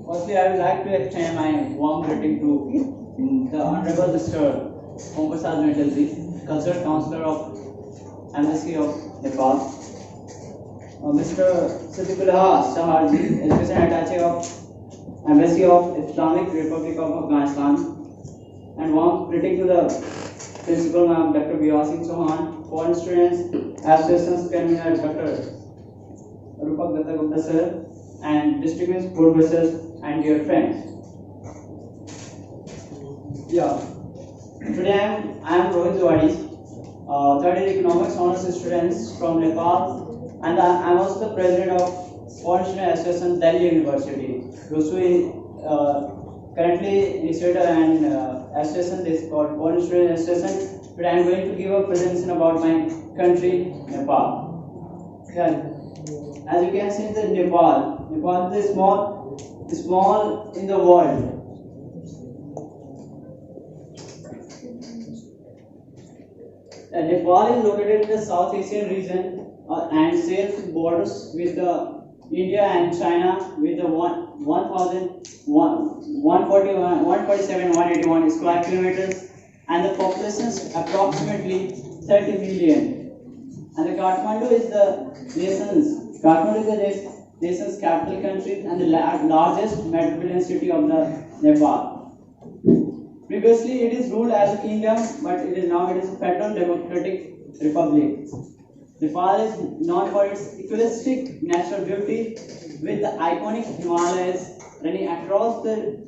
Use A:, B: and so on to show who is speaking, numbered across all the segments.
A: Firstly, I would like to extend my warm greeting to the Honorable Mr. Omprasad Metalji, Cultural Counselor of Embassy of Nepal, Mr. Siddiqullah Saharji, Education Attaché of Embassy of Islamic Republic of Afghanistan, and warm greeting to the Principal Ma'am Dr. Biyar Singh Chauhan, foreign students, Association Convener Dr. Rupak Datta Gupta sir, and distinguished professors and dear friends. Yeah, today I am Rohit Zawadi, third year economics honors students from Nepal, and I am also the president of Foreign Student Association Delhi University. Rusui currently initiator and association is called Foreign Student Association. Today I am going to give a presentation about my country, Nepal. Yeah. As you can see, the Nepal is small in the world. Nepal is located in the South Asian region and shares borders with India and China with the 147,181 square kilometers, and the population is approximately 30 million. And the Kathmandu is the nation's capital country and the largest metropolitan city of the Nepal. Previously, it is ruled as a kingdom, but it is a federal democratic republic. Nepal is known for its equalistic natural beauty, with the iconic Himalayas running across the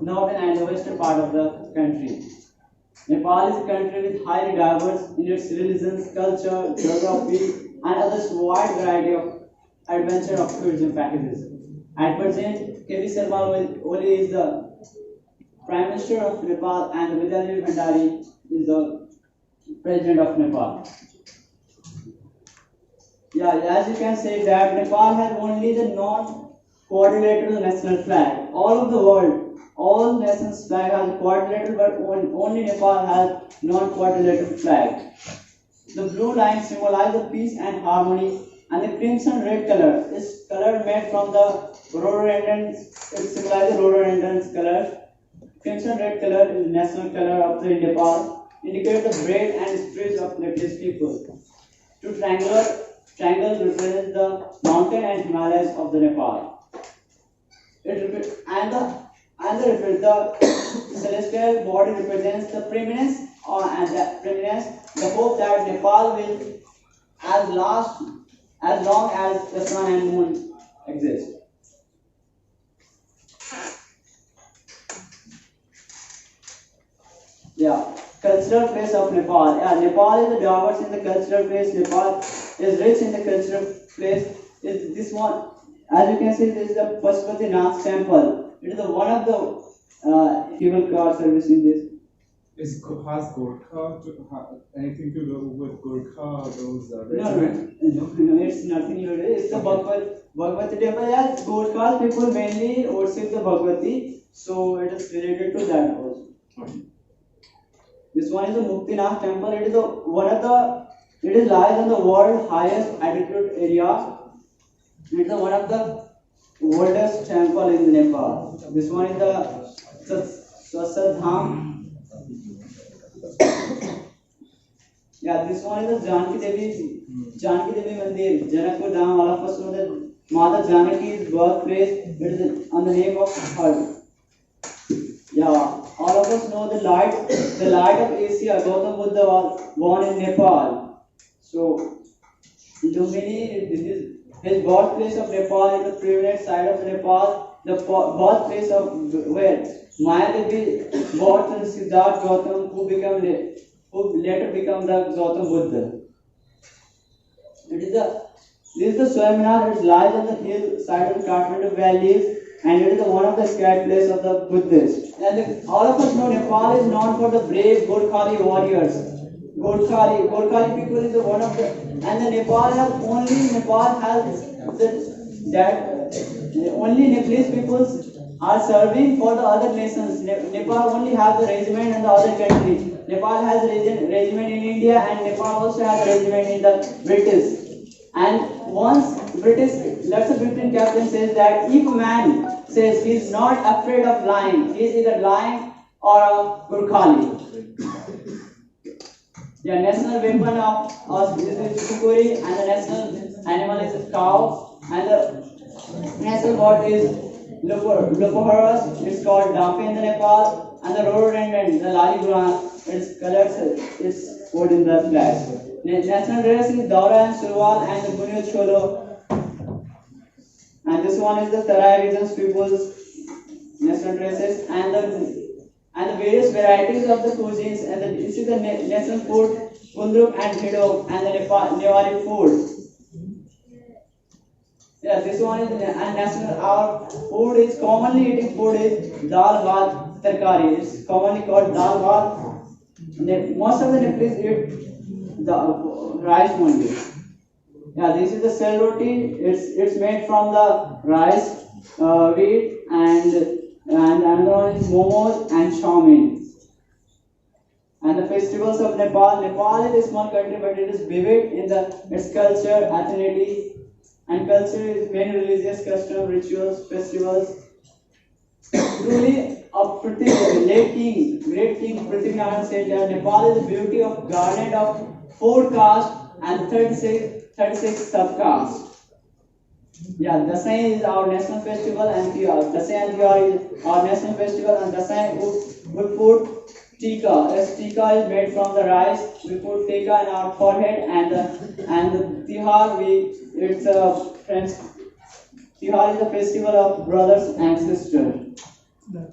A: northern and the western part of the country. Nepal is a country with highly diverse in its religions, culture, geography, and others wide variety of adventure of tourism packages. At present, K.V. Sharma Oli is the Prime Minister of Nepal, and Vidyadhari Bhandari is the President of Nepal. Yeah, as you can say that Nepal has only the non-quadrilateral national flag. All of the world, all nations' flag has a quadrilateral, but only Nepal has non-quadrilateral flag. The blue line symbolizes the peace and harmony, and the crimson red color is color made from the rhododendrons. It symbolizes the rhododendrons color. Crimson red color is national color of the Nepal, indicate the brave and spirit of Nepalese people. Two triangles represent the mountain and Himalayas of the Nepal. The celestial body represents the preeminence the hope that Nepal will as long as the sun and moon exist. Yeah, cultural place of Nepal. Yeah, Nepal is diverse in the cultural place. Nepal is rich in the cultural place. Is this one? As you can see, this is the Pashupatinath temple. It is one of the human car service in this.
B: Has Gorkha anything to do with Gorkha? Those
A: no, it's nothing to do. It's the Bhagavati temple. Yes, Gorkha people mainly worship the Bhagavati, so it is related to that also.
B: Okay.
A: This one is the Muktinath temple. It is lies on the world highest altitude area. It is one of the oldest temple in Nepal. This one is the Sasadham. Yeah, this one is the Janki Devi Mandir. Janakpur Dham. All of us know that Mata Janaki's birthplace. It is on the name of her. Yeah, all of us know the light of Asia. Gautam Buddha was born in Nepal. So, Lumini, this is his birthplace of Nepal is the prevalent side of Nepal. The birthplace of where Maya Devi born Siddhartha Gautam, who later become the Gautam Buddha. This is the Swaminar. It lies on the hill side of the Kathmandu valleys, and it is one of the scared place of the Buddhists. And all of us know Nepal is known for the brave Gorkhali warriors. Gorkhali people is one of the, and the Nepal has only Nepalese peoples are serving for the other nations. Nepal only has the regiment in the other countries. Nepal has regiment in India, and Nepal also has regiment in the British. And once that's a British captain says that if a man says he's not afraid of lying, he's either lying or a Gurkhali. Yeah, national weapon of us is kukuri, and the national animal is cow, and the national god is Lopoharas. It's called Dampe in the Nepal, and the rhododendron, the Laliburan, its colors is put in the flag. National dress is Daura and Surwal and the Bunyo Cholo. And this one is the Tarai region's people's national dresses and the various varieties of the cuisines, and this is the national food Kundruk and Hidok, and the Nepali food. Yeah, this one is and national. Our food is commonly eating food is dal bhat tarkari. It's commonly called dal bhat. Most of the Nepalese eat the rice only. Yeah, this is the cell roti. It's made from the rice, wheat, and another one is momos and chow mein. And the festivals of Nepal. Nepal is a small country, but it is vivid in its culture, ethnicity, and culture is many religious customs, rituals, festivals. Truly a pretty great king Prithviraj said that Nepal is the beauty of garnet of 4 castes and 36 subcastes. Yeah, Dasai is our national festival, and Dasai and Diwali is our national festival, and Dasai we put tika. As tika is made from the rice, we put tika in our forehead, and the Tihar it's a friends. Tihar is a festival of brothers and sisters,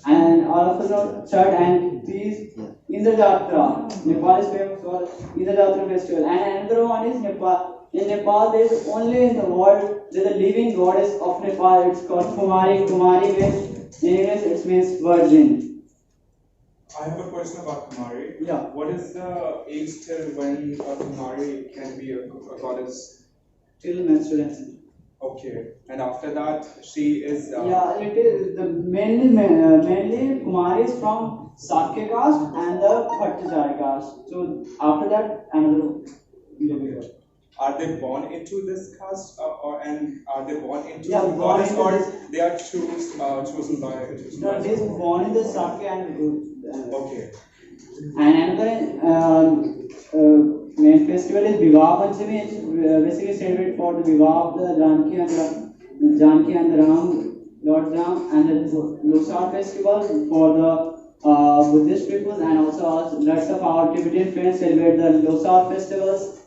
A: and all of us are church, and these Indra Jatra. Nepal is famous for Indra Jatra festival, and another one is Nepal. In Nepal, there is only in the world there is a living goddess of Nepal. It's called Kumari. Kumari means in English it means virgin.
B: I have a question about Kumari.
A: Yeah.
B: What is the age till when a Kumari can be a goddess?
A: Till menstruation.
B: Okay. And after that, she is.
A: Yeah, it is the mainly Kumari is from Sakya caste and the Bhattacharya caste. So after that, another.
B: Are they born into this caste, and are they born into
A: the
B: goddess, or they are chosen by?
A: No, they is born in the Sakya and.
B: Okay.
A: And another main festival is Vivah Panchami. It's basically celebrated for the Vivah of the Janki and the Ram, Lord Ram, and the Losar festival for the Buddhist people, and also lots of our Tibetan friends celebrate the Losar festivals.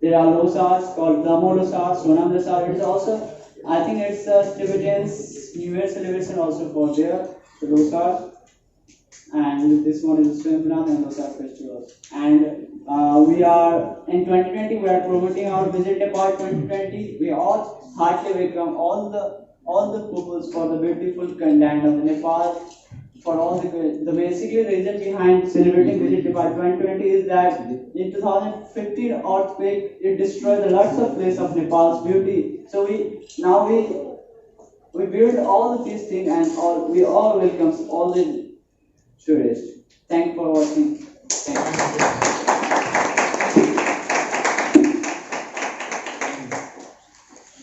A: There are Losars called Brahmo Losar, Sonam Losar. It is also, I think it's Tibetan's New Year celebration also for their Losar. And this one is Swambharam and Losar festivals. And we are in 2020. We are promoting our Visit Nepal 2020. We all heartily welcome all the pupils for the beautiful content of Nepal. For all the basically reason behind celebrating Visit Nepal 2020 is that in 2015 earthquake it destroyed lots of places of Nepal's beauty. So we build all of these things, and we all welcome all the tourists. Thank you for watching. Thank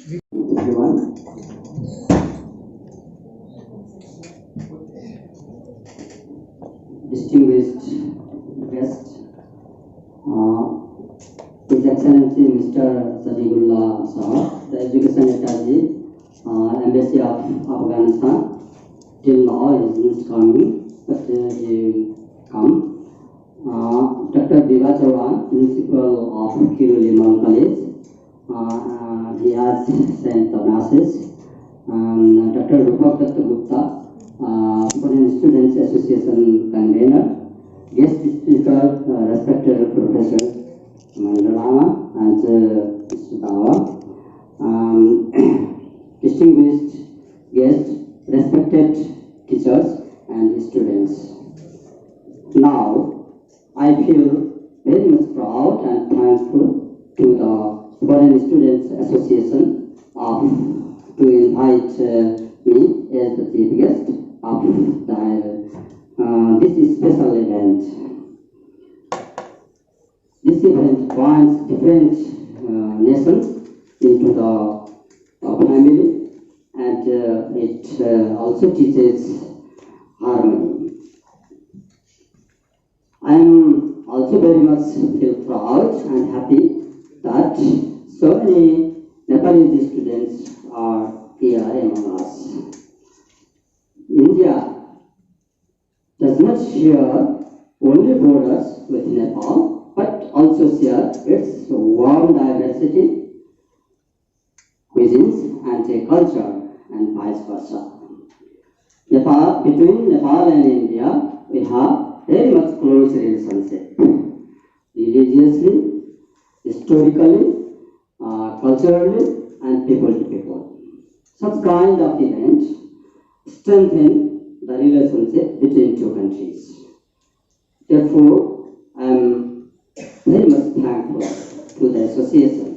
A: you. Everyone. Distinguished guest, His Excellency Mr. Sadiqullah Sahab, the Education Secretary, Embassy of Afghanistan. Till now he is not coming, but he come. Dr. Viva Chauhan, Principal of Kirulimal College, he has sent the message. Dr. Rupak Datta Gupta, Foreign Students Association convener, guest speaker, respected Professor Mandalama and Mr. Dawa, distinguished guests, respected teachers and students. Now, I feel very much proud and thankful to the Foreign Students Association to invite me as the chief guest of this special event. This event binds different nations into
C: a family, and it also teaches harmony. I am also very much feel proud and happy that so many Nepalese students are here among us. India does not share only borders with Nepal, but also share its warm diversity, cuisines and culture, and vice versa. Between Nepal and India, we have very much close relationship, religiously, historically, culturally, and people to people. Such kind of events strengthen the relationship between two countries. Therefore, I am very much thankful to the association.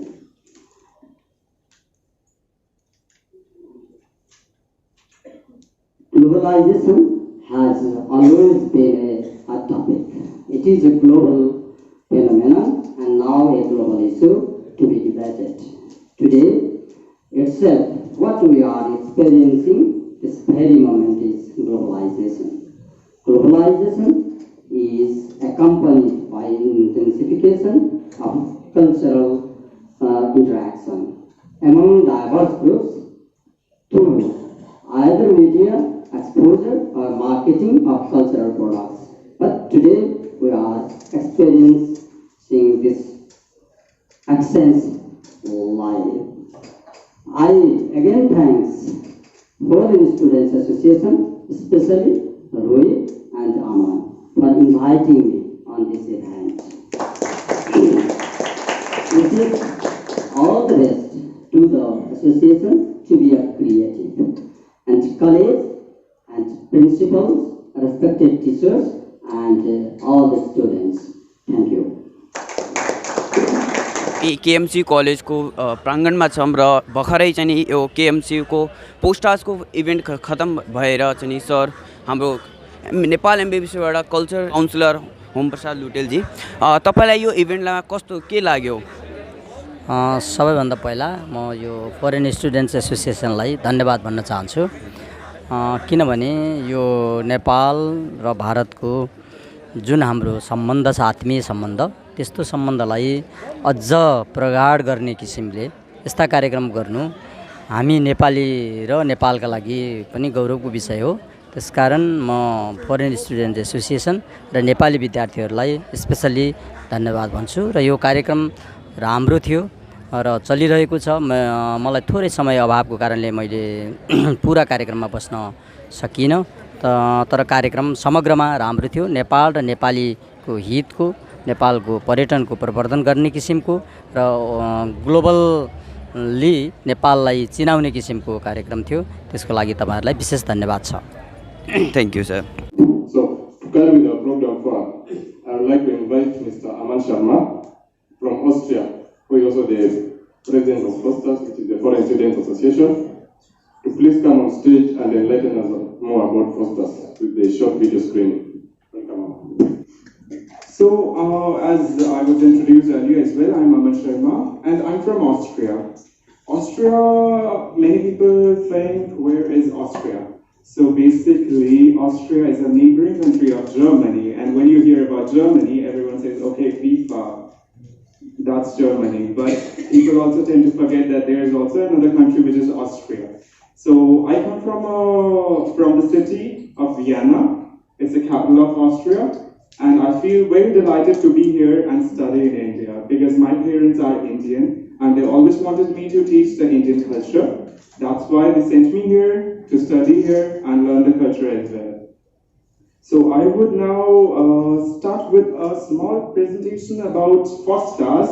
C: Globalization has always been a hot topic. It is a global phenomenon and now a global issue to be debated. Today itself, what we are experiencing this very moment is globalization. Globalization is accompanied by intensification of cultural interaction among diverse groups through either media, exposure, or marketing of cultural products. But today we are experiencing this access live. I again thanks Foreign Students Association, especially Roy and Aman, for inviting me on this event. This is all the best to the association to be a creative and college and principals, respected teachers, and all the students. Thank you.
D: KMC कलेजको प्राङ्गणमा छौँ र भर्खरै चाहिँ नि यो केएमसीको पोस्टार्सको event खतम भएर चाहिँ नि sir हाम्रो नेपाल एमबिबीसीबाट कल्चर काउन्सिलर होमप्रसाद लुटेलजी तपाईँलाई यो इभेन्टमा कस्तो के लाग्यो?
E: सबैभन्दा पहिला म यो फरेन स्टुडेन्ट्स एसोसिएसनलाई धन्यवाद भन्न चाहन्छु, किनभने यो नेपाल र भारतको जुन हाम्रो सम्बन्ध छ, आत्मीय सम्बन्ध, त्यस्तो सम्बन्धलाई अझ प्रगाढ गर्ने किसिमले यस्ता कार्यक्रम गर्नु हामी नेपाली र नेपालका लागि पनि गौरवको विषय हो। त्यसकारण म फरेन स्टुडेन्ट एसोसिएसन र नेपाली विद्यार्थीहरूलाई स्पेसली धन्यवाद भन्छु र यो कार्यक्रम राम्रो थियो र चलिरहेको छ। मलाई थोरै समय अभावको कारणले मैले पुरा कार्यक्रममा बस्न सकिनँ, तर कार्यक्रम समग्रमा राम्रो थियो। नेपाल र नेपालीको हितको, नेपालको पर्यटनको प्रवर्धन गर्ने किसिमको र ग्लोबल्ली नेपाललाई चिनाउने किसिमको कार्यक्रम थियो। त्यसको लागि तपाईहरुलाई विशेष धन्यवाद छ।
D: Thank you sir.
F: So, to carry with our program forward, I would like to invite Mr. Aman Sharma from Austria, who is also the president of FOSTAS, which is the Foreign Students Association, to please come on stage and enlighten us more about FOSTAS with the short video screening. Welcome.
G: So, as I was introduced earlier as well, I'm Aman Sharma, and I'm from Austria. Austria, many people think, where is Austria? So basically, Austria is a neighboring country of Germany, and when you hear about Germany, everyone says, okay, FIFA, that's Germany. But people also tend to forget that there is also another country which is Austria. So I come from the city of Vienna. It's the capital of Austria. And I feel very delighted to be here and study in India because my parents are Indian and they always wanted me to teach the Indian culture. That's why they sent me here to study here and learn the culture as well. So I would now start with a small presentation about FOSTAS,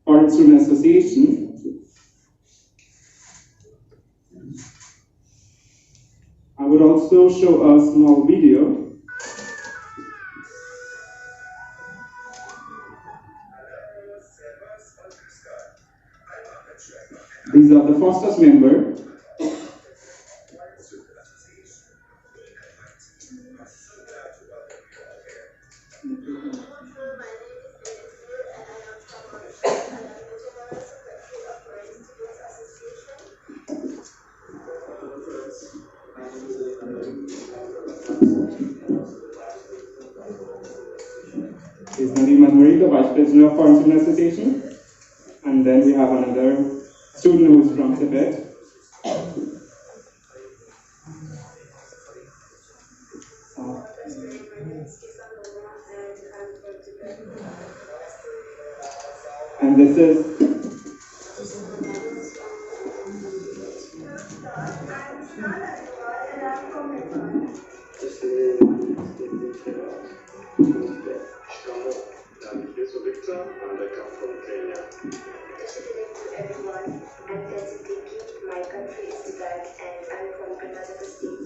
G: Foreign Student Association. I would also show a small video. These are the FOSTAS members. Ms. Nadeem Madhuri, the Vice President of Foreign Student Association. And then we have another student who is from Tibet. And this is
H: Victor, and I come from Kenya. Everyone, I'm Tenzin. My country is Tibet, and I'm from Karnataka state.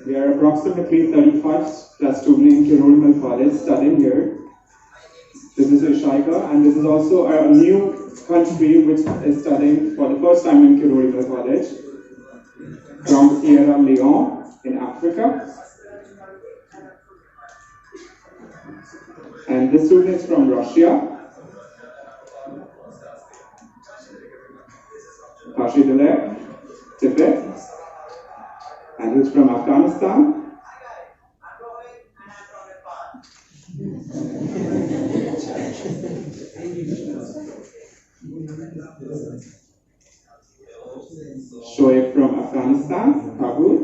G: We are approximately 35 plus students in Kirurimal College studying here. This is Ishaiga, and this is also a new country which is studying for the first time in Kirurimal College from Sierra Leone in Africa. And this student is from Russia. Kashidale, Tibet. And who's from Afghanistan. Shoaib from Afghanistan, Kabul.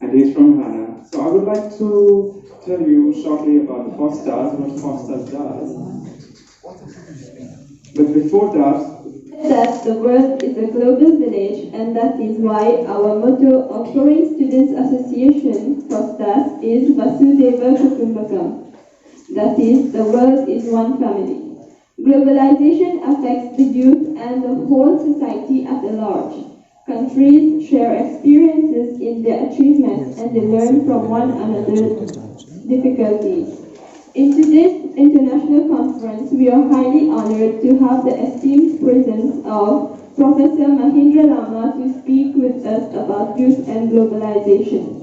G: And he's from Ghana. So I would like to tell you shortly about the FOSTAS, what FOSTAS does. But before that
I: the world is a global village, and that is why our motto of Foreign Students Association, FOSTAS, is Vasudeva Kutumbakam. That is, the world is one family. Globalization affects the youth and the whole society at large. Countries share experiences in their achievements and they learn from one another's difficulties. In today's international conference, we are highly honored to have the esteemed presence of Professor Mahindra Rama to speak with us about youth and globalization.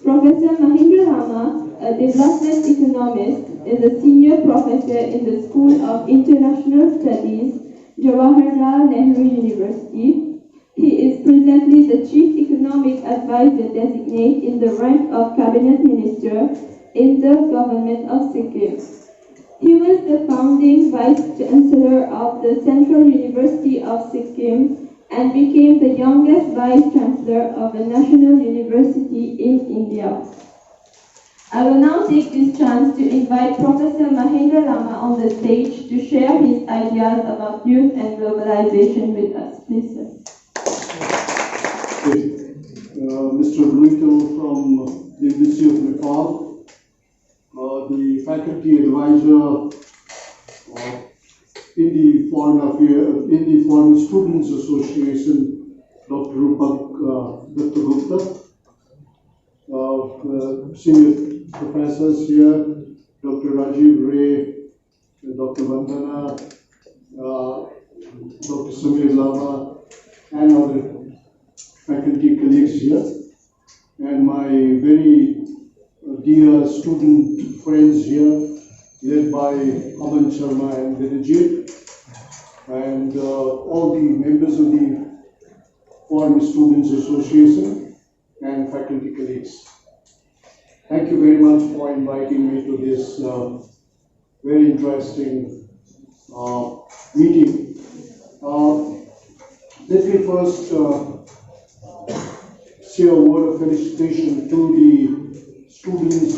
I: Professor Mahindra Rama, a development economist, is a senior professor in the School of International Studies, Jawaharlal Nehru University. He is presently the Chief Economic Advisor designate in the rank of Cabinet Minister in the government of Sikkim. He was the founding Vice Chancellor of the Central University of Sikkim and became the youngest Vice Chancellor of a national university in India. I will now take this chance to invite Professor Mahindra Rama on the stage to share his ideas about youth and globalization with us. Please, sir.
J: Mr. Ruito from the University of Nepal, the faculty advisor in the Foreign Students Association, Dr. Rupak Dutta Gupta, senior professors here, Dr. Rajiv Ray, Dr. Vandana, Dr. Samir Lama, and other faculty colleagues here, and my very dear student friends here, led by Aman Sharma and Vinajit, and all the members of the Foreign Students Association and faculty colleagues. Thank you very much for inviting me to this very interesting meeting. Let me first say a word of felicitation to the students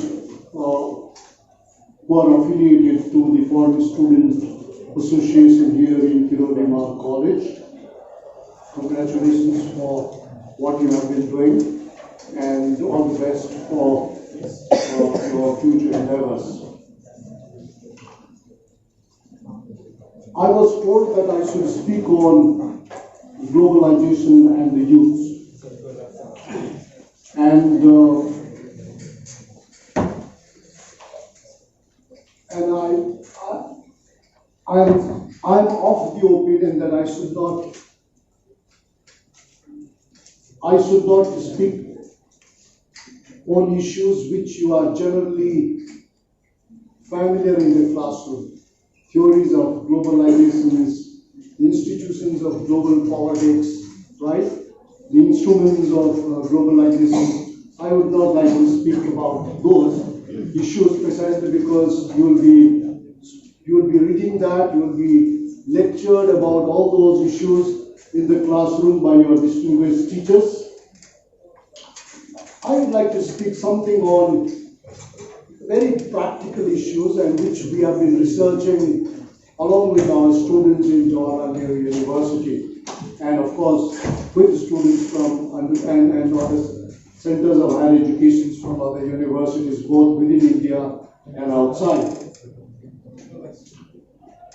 J: who are affiliated to the Foreign Students Association here in Kirurimal College. Congratulations for what you have been doing, and all the best for your future endeavors. I was told that I should speak on globalization and the youth. And I'm of the opinion that I should not speak on issues which you are generally familiar in the classroom. Theories of globalizations, the institutions of global politics, right? The instruments of globalization. I would not like to speak about those issues precisely because you will be reading that, you will be lectured about all those issues in the classroom by your distinguished teachers. I would like to speak something on very practical issues and which we have been researching along with our students in Jawaharlal Nehru University, and of course with students from and other centers of higher education from other universities, both within India and outside.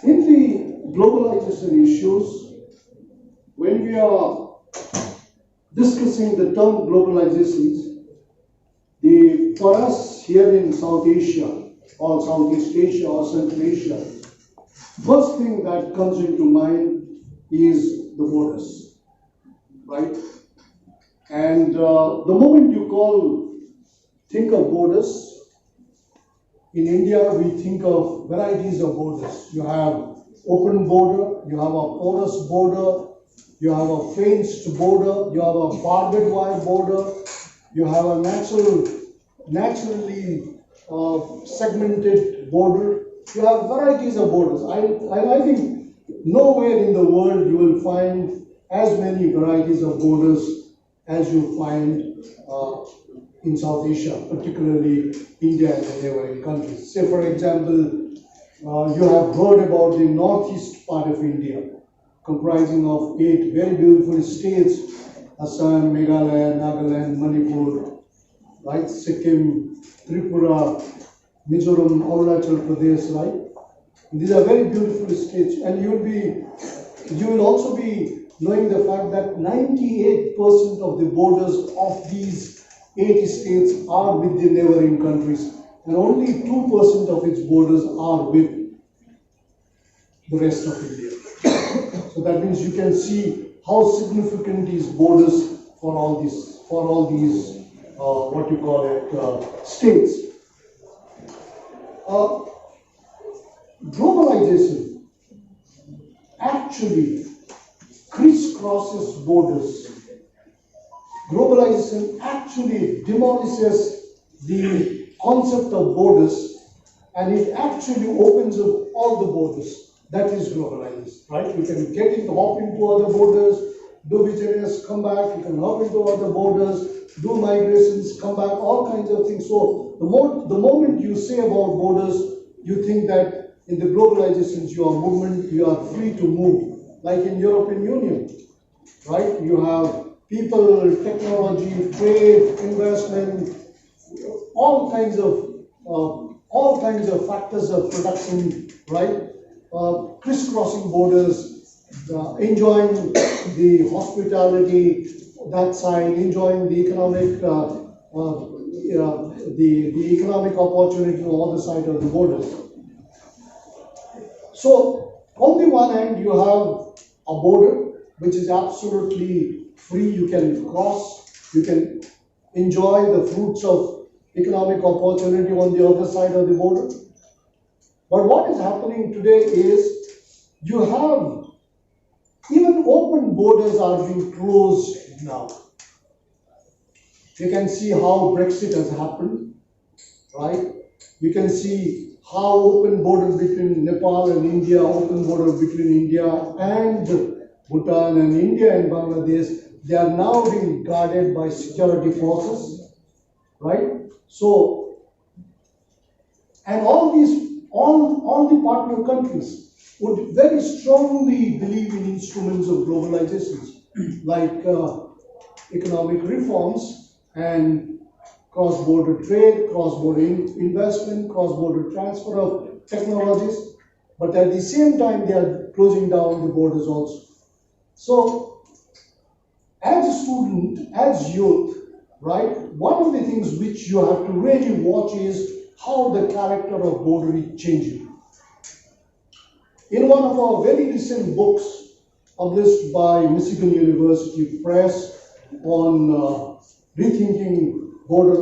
J: In the globalization issues, when we are discussing the term globalizations, for us here in South Asia or Southeast Asia or Central Asia, first thing that comes into mind is the borders, right? And the moment you think of borders, in India we think of varieties of borders. You have open border, you have a porous border, you have a fenced border, you have a barbed wire border, you have a naturally segmented border. You have varieties of borders. I think nowhere in the world you will find as many varieties of borders as you find in South Asia, particularly India and the neighboring countries. Say, for example, you have heard about the northeast part of India, comprising of 8 very beautiful states: Assam, Meghalaya, Nagaland, Manipur, right? Sikkim, Tripura, Mizoram, Arunachal Pradesh, right? These are very beautiful states, and you will also be knowing the fact that 98% of the borders of these 8 states are with the neighboring countries, and only 2% of its borders are with the rest of India. So that means you can see how significant these borders for all these what you call it states. Globalization actually crisscrosses borders. Globalization actually demolishes the concept of borders, and it actually opens up all the borders. That is globalization, right? You can hop into other borders, do business, come back, you can hop into other borders, do migrations, come back, all kinds of things. So the moment you say about borders, you think that in the globalizations, you are free to move, like in European Union, right? You have people, technology, trade, investment, all kinds of factors of production, right? Crisscrossing borders, enjoying the hospitality that side, enjoying the economic the economic opportunity on the other side of the borders. So on the one hand, you have a border which is absolutely free. You can cross, you can enjoy the fruits of economic opportunity on the other side of the border. But what is happening today is you have even open borders are being closed now. You can see how Brexit has happened, right? You can see how open border between Nepal and India, open border between India and Bhutan and India and Bangladesh, they are now being guarded by security forces, right? So, and all the partner countries would very strongly believe in instruments of globalization, like economic reforms and cross-border trade, cross-border investment, cross-border transfer of technologies, but at the same time they are closing down the borders also. So, as a student, as youth, right, one of the things which you have to really watch is how the character of border is changing. In one of our very recent books published by Michigan University Press on rethinking border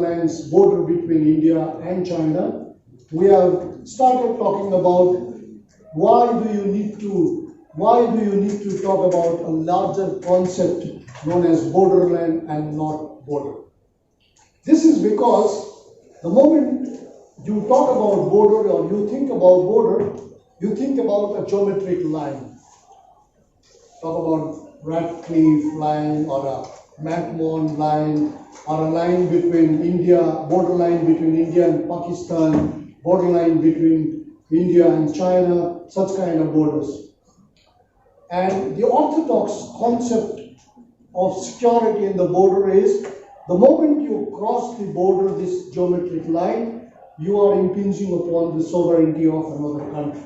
J: between India and China, we have started talking about why do you need to talk about a larger concept known as borderland and not border. This is because the moment you talk about border or you think about border, you think about a geometric line. Talk about Radcliffe line or a McMahon line or a line between India, borderline between India and Pakistan, borderline between India and China, such kind of borders. And the orthodox concept of security in the border is the moment you cross the border, this geometric line, you are impinging upon the sovereignty of another country.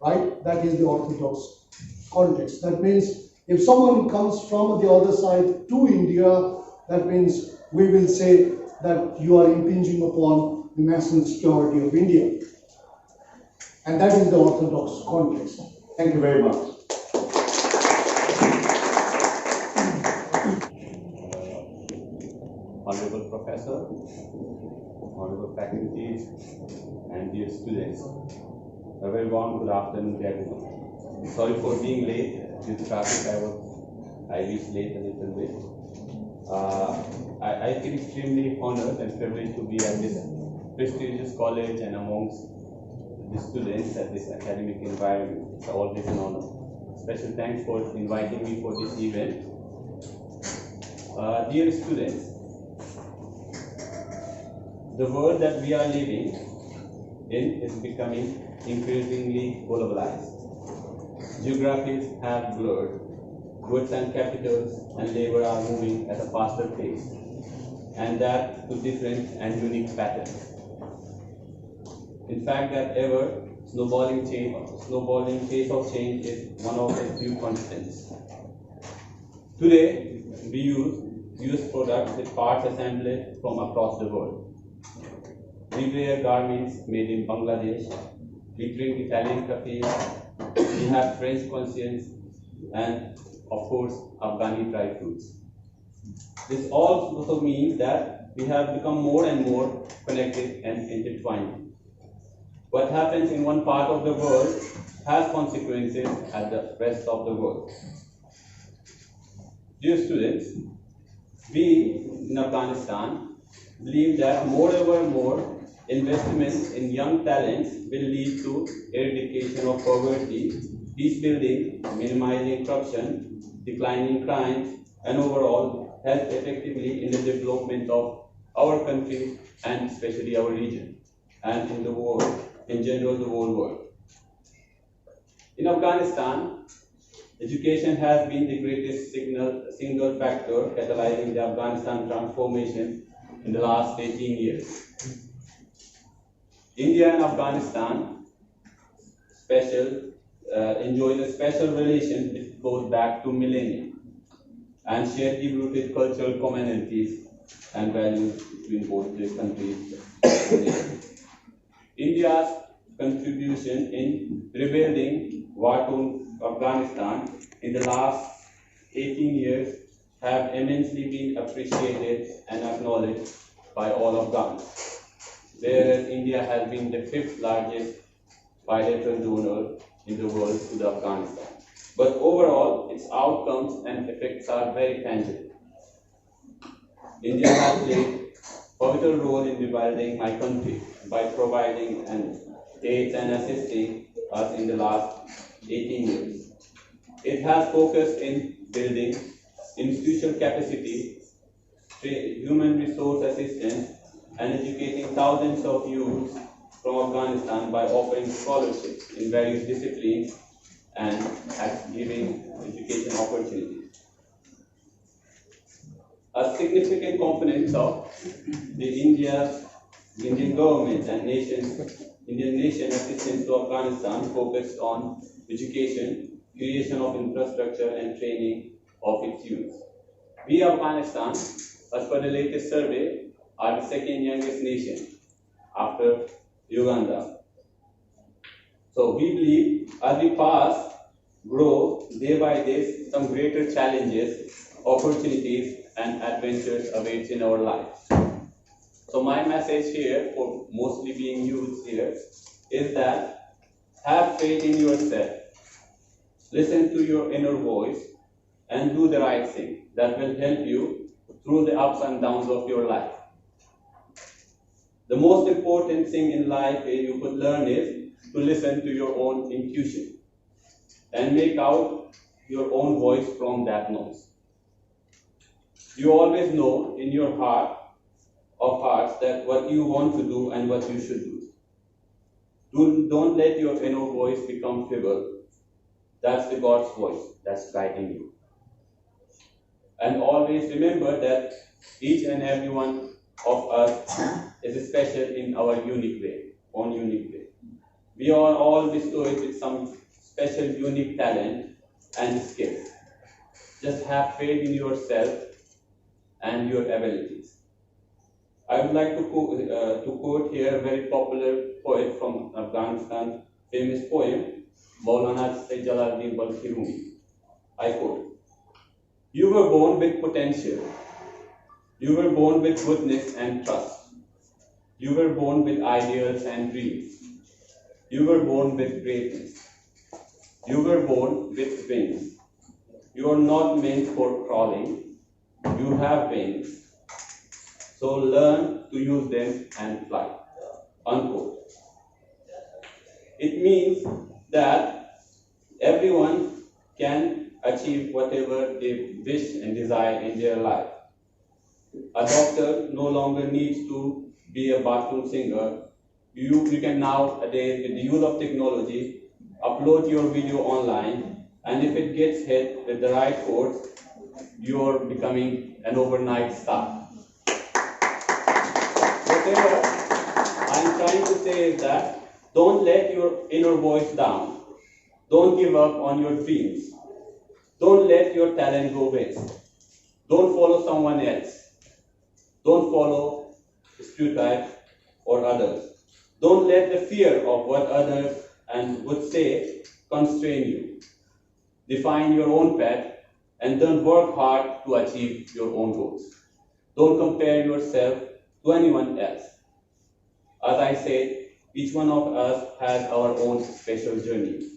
J: Right? That is the orthodox context. That means if someone comes from the other side to India, that means we will say that you are impinging upon the national security of India. And that is the orthodox context. Thank you very much.
K: Honorable Professor, Honorable faculties, and dear students, a very warm good afternoon to everyone. Sorry for being late due to traffic. I reached late a little bit. I feel extremely honored and privileged to be at this prestigious college and amongst the students at this academic environment. It's always an honor. Special thanks for inviting me for this event. Dear students, the world that we are living in is becoming increasingly globalized. Geographies have blurred. Goods and capitals and labor are moving at a faster pace, and that to different and unique patterns. In fact, that ever snowballing pace of change is one of the few constants. Today, we use products with parts assembled from across the world. We wear garments made in Bangladesh. We drink Italian cafes. We have French cuisines and, of course, Afghani dry fruits. This also means that we have become more and more connected and intertwined. What happens in one part of the world has consequences at the rest of the world. Dear students, we in Afghanistan believe that more investments in young talents will lead to eradication of poverty, peace building, minimizing corruption, declining crime, and overall help effectively in the development of our country and especially our region and in the world, in general the whole world. In Afghanistan, education has been the greatest single factor catalyzing the Afghanistan transformation in the last 18 years. India and Afghanistan enjoy a special relation which goes back to millennia and share deep-rooted cultural commonalities and values between both the countries. India's contribution in rebuilding war-torn Afghanistan in the last 18 years have immensely been appreciated and acknowledged by all Afghans, whereas India has been the 5th largest bilateral donor in the world to the Afghanistan. But overall, its outcomes and effects are very tangible. India has played a pivotal role in rebuilding my country by providing aid and assisting us in the last 18 years. It has focused in building institutional capacity, human resource assistance, and educating thousands of youths from Afghanistan by offering scholarships in various disciplines and giving education opportunities. A significant component of the Indian government and Indian nation assistance to Afghanistan focused on education, creation of infrastructure, and training of its youth. We, Afghanistan, as per the latest survey, are the second youngest nation after Uganda. So we believe as we grow day by day, some greater challenges, opportunities, and adventures awaits in our lives. So my message here, for mostly being youth here, is that have faith in yourself, listen to your inner voice, and do the right thing. That will help you through the ups and downs of your life. The most important thing in life you could learn is to listen to your own intuition and make out your own voice from that noise. You always know in your heart of hearts that what you want to do and what you should do. Don't let your inner voice become feeble. That's the God's voice that's guiding you. And always remember that each and every one of us is special in our unique way, own unique way. We are all bestowed with some special unique talent and skills. Just have faith in yourself and your abilities. I would like to quote here a very popular poet from Afghanistan, famous poem, Maulana Sayyid Jalaluddin Balkhi Rumi. I quote, "You were born with potential. You were born with goodness and trust. You were born with ideals and dreams. You were born with greatness. You were born with wings. You are not meant for crawling. You have wings. So learn to use them and fly." Unquote. It means that everyone can achieve whatever they wish and desire in their life. A doctor no longer needs to be a bathroom singer. You can nowadays, with the use of technology, upload your video online, and if it gets hit with the right chords, you're becoming an overnight star. Whatever I'm trying to say is that don't let your inner voice down. Don't give up on your dreams. Don't let your talent go waste. Don't follow someone else. Don't follow stereotypes or others. Don't let the fear of what others would say constrain you. Define your own path and then work hard to achieve your own goals. Don't compare yourself to anyone else. As I said, each one of us has our own special journey.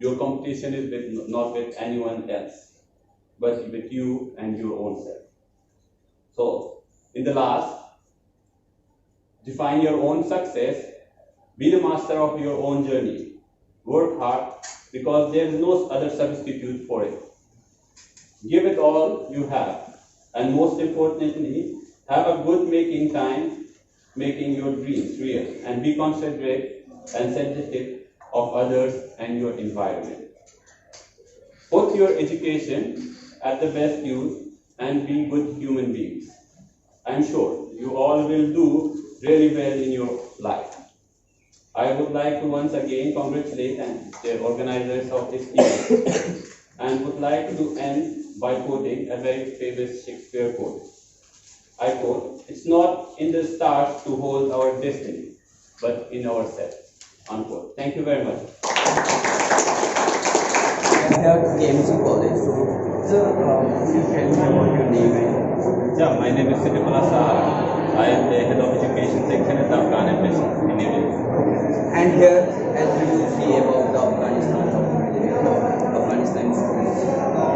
K: Your competition is not with anyone else, but with you and your own self. So, in the last, define your own success. Be the master of your own journey. Work hard because there is no other substitute for it. Give it all you have. And most importantly, have a good making time, making your dreams real. And be considerate and sensitive of others and your environment. Put your education at the best use and be good human beings. I'm sure you all will do really well in your life. I would like to once again congratulate the organizers of this event and would like to end by quoting a very famous Shakespeare quote. I quote, "It's not in the stars to hold our destiny, but in ourselves." Unquote. Thank you very much.
D: I'm here at KMC College. So, sir, could you tell me about your name?
K: Yeah, my name is Siddiqullah Sahara. I am the head of education section at the Afghan Embassy in India.
D: And here, as you see about the Afghanistan students,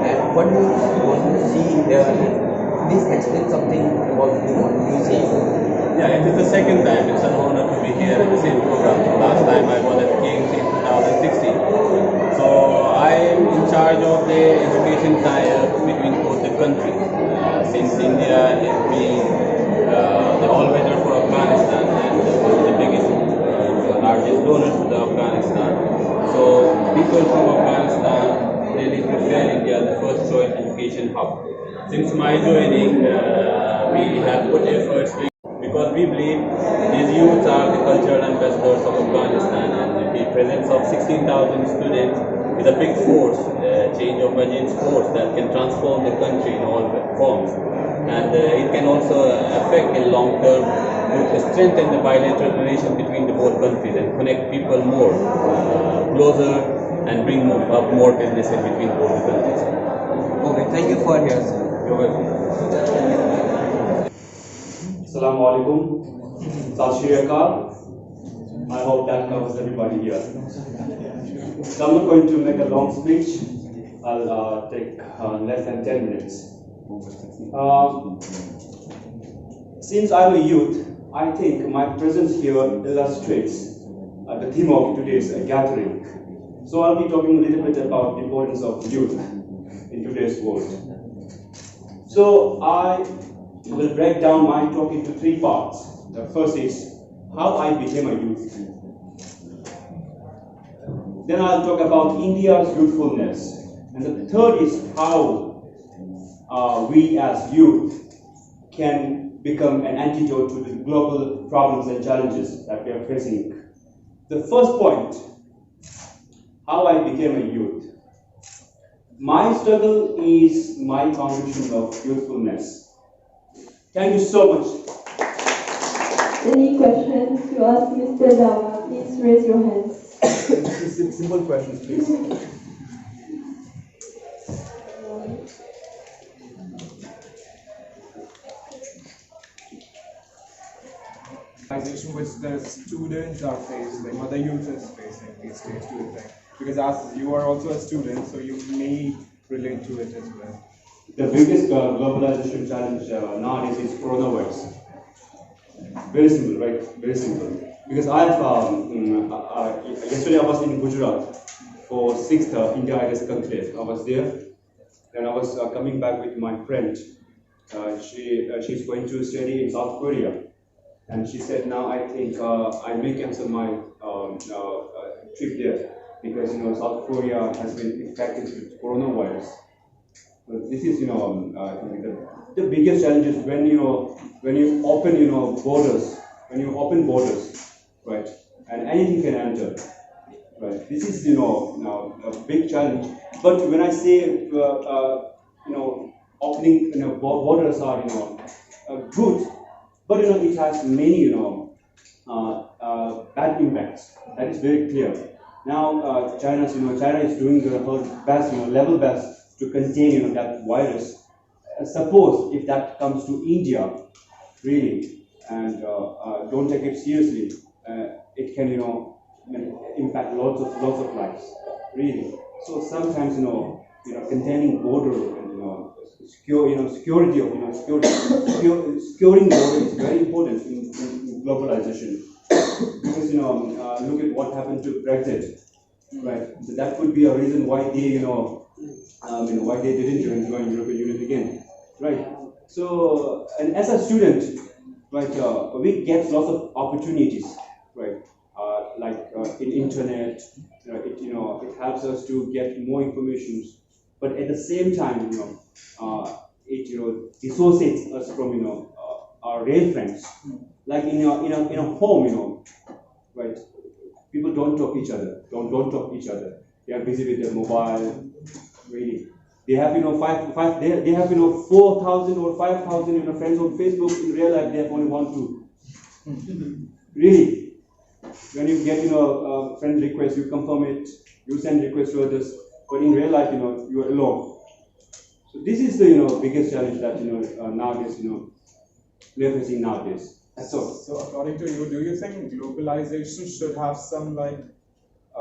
D: and what do you want to see here? Please explain something about what you say.
K: Yeah, it is the second time. It's an honor to be here at the same program. Last time I was at KMC in 2016. So I am in charge of the education tie-up between both the countries. Since India is being the all-weather for Afghanistan and one of the biggest, largest donors to the Afghanistan. So people from Afghanistan really prefer India the first choice education hub. Since my joining, we have put efforts because we believe these youths are the cultural ambassadors of Afghanistan, and the presence of 16,000 students is a big force, change of agents force that can transform the country in all forms. And it can also affect in long term to strengthen the bilateral relation between the both countries and connect people more closer and bring up more businesses between both the countries.
D: Okay, thank you for your sir.
K: You're welcome.
D: So
L: Assalamu alaikum. Sat Shri Akal. I hope that covers everybody here. So I'm not going to make a long speech. I'll take less than 10 minutes. Since I'm a youth, I think my presence here illustrates the theme of today's gathering. So I'll be talking a little bit about the importance of youth in today's world. So I will break down my talk into 3 parts. The first is how I became a youth. Then I'll talk about India's youthfulness. And the third is how we as youth can become an antidote to the global problems and challenges that we are facing. The first point, how I became a youth. My struggle is my foundation of youthfulness. Thank you so much.
I: Any questions to ask Mr. Dawa? Please raise your hands.
L: Simple questions, please.
B: Which the students are facing, or the youth is facing these days, do you think? Because as you are also a student, so you may relate to it as well.
L: The biggest globalization challenge nowadays is coronavirus. Very simple, right? Very simple. Because yesterday I was in Gujarat for 6th India IDS conclave. I was there, and I was coming back with my friend. She's going to study in South Korea. And she said, now I think I may cancel my trip there because South Korea has been affected with coronavirus. But this is I think the biggest challenge is when you open borders, right, and anything can enter, right. This is now a big challenge. But when I say opening borders are good. But it has many bad impacts. That is very clear. Now China is doing her best, level best to contain that virus. Suppose if that comes to India, really, and don't take it seriously, it can impact lots of lives, really. So sometimes containing border and security of securing border is very important in globalization. Because look at what happened to Brexit, right? So that could be a reason why they why they didn't join European Union again, right? So and as a student, right, we get lots of opportunities, right? Like in internet, it helps us to get more information. But at the same time, it dissociates us from our real friends. Like in a home, right? People don't talk each other. Don't talk each other. They are busy with their mobile. Really, they have they have 4,000 or 5,000 friends on Facebook. In real life, they have only 1, 2. Really, when you get a friend request, you confirm it. You send requests to others. But in real life, you are alone. So this is the biggest challenge that nowadays we are facing nowadays.
B: So according to you, do you think globalization should have some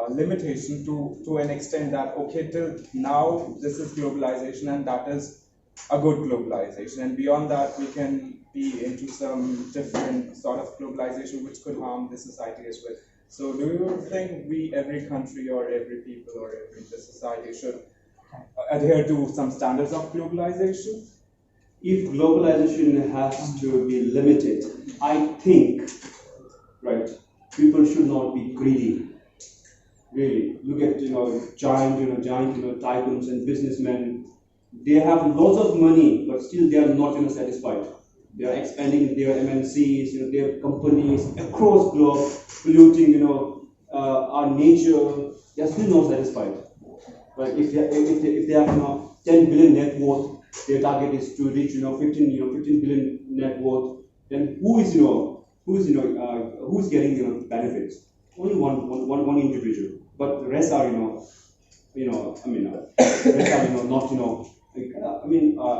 B: limitation to an extent that okay, till now this is globalization and that is a good globalization, and beyond that we can be into some different sort of globalization which could harm the society as well? So do you think every country or every people or every society should adhere to some standards of globalization?
L: If globalization has to be limited, I think, right, people should not be greedy. Really, look at giant tycoons and businessmen. They have lots of money, but still they are not satisfied. They are expanding their MNCs, their companies across globe, polluting, our nature. They are still not satisfied. But if they have 10 billion net worth, their target is to reach 15 billion net worth. Then who's getting benefits? Only one individual. But the rest are rest are not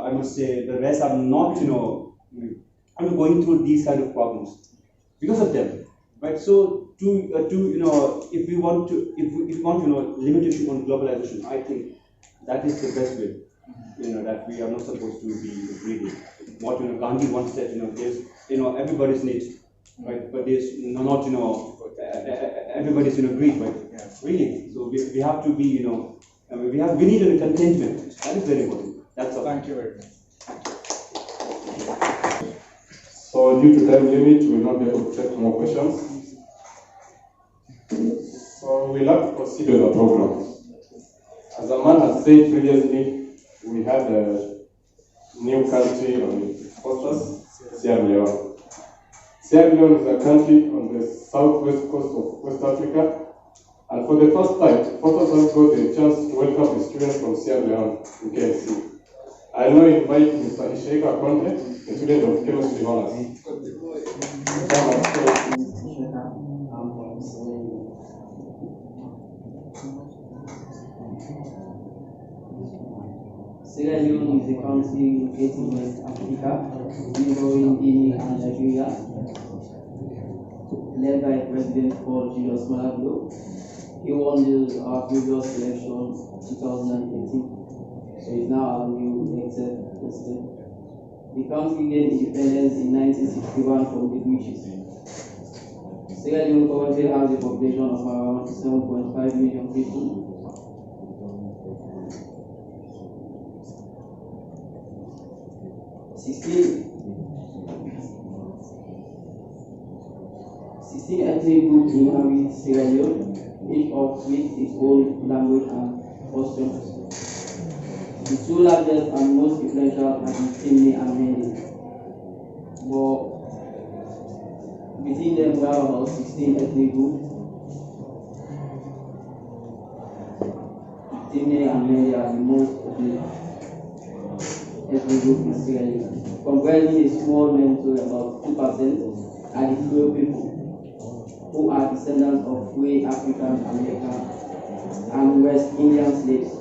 L: I must say the rest are not going through these kind of problems because of them, right? So if we want limitation on globalization, I think that is the best way. That we are not supposed to be greedy. What Gandhi once said, there's everybody's needs, right? But there's not everybody's greed, right? Yeah. Really. So we have to be we need a contentment. That is very important. That's all.
B: Thank you very much.
F: So due to time limit, we will not be able to take more questions. So we'll have to proceed with the program. As a man has said previously, we had a new country on its posters, Sierra Leone. Sierra Leone is a country on the southwest coast of West Africa, and for the first time, photos have got the chance to welcome a student from Sierra Leone to KMC. I now invite Mr. Isheka Conte, a student of chemistry honors.
M: Sierra Leone is a country located in West Africa, neighboring Guinea and Nigeria, led by President Paul Julius Malabo. He won our previous election 2018, so he's now our new elected president. The country gained independence in 1961 from the British. Sierra Leone currently has a population of around 7.5 million people. 16 ethnic groups inhabit Sierra Leone, each of with its own language and customs. The two largest and most influential are the Timni and Mende. But between them, we have about 16 ethnic groups. Timni and Mende are the most ethnic group in Sierra Leone, comprising a small minority, about 2%, are the Creole people, who are descendants of free African American and West Indian slaves.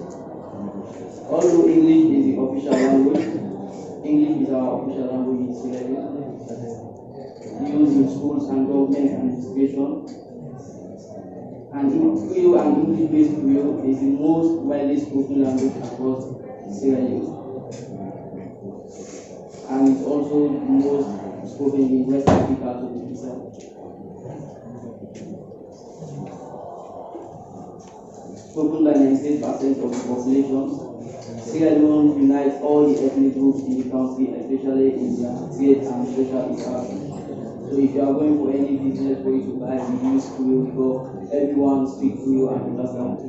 M: Although English is the official language, English is our official language in Sierra Leone, used in schools and government administration. And Creole and English-based Creole is the most widely spoken language across Sierra Leone, and it's also the most spoken in West Africa to be precise. Spoken by 98% of the population, Sierra Leone unites all the ethnic groups in the country, especially in their trade and social interaction. So if you are going for any business for you to buy, we use Creole because everyone speaks Creole and understands.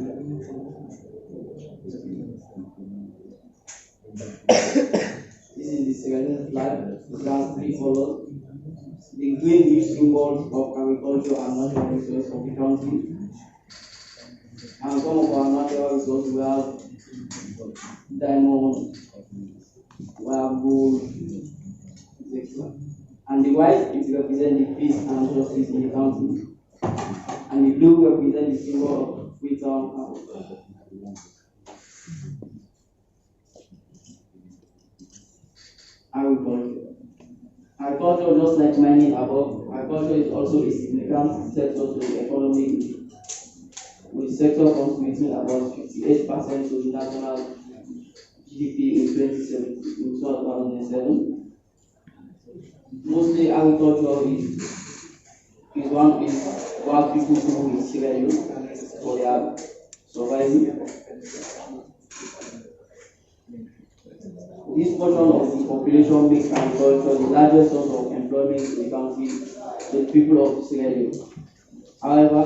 M: This is the Sierra Leone flag. It has 3 colors. The green is symbols of agriculture and natural resources of the country. And some of our natural resources, we have diamond, we have gold, etc. And the white, it represents the peace and justice in the country. And the blue represents the symbol of freedom. Agriculture. Agriculture, just like mining above, agriculture is also a significant sector to the economy, with the sector contributing about 58% to the national GDP in 2007. Mostly agriculture is what people do in Sierra Leone for their survival. This portion of the population makes agriculture the largest source of employment in the country to the people of Sierra Leone. However,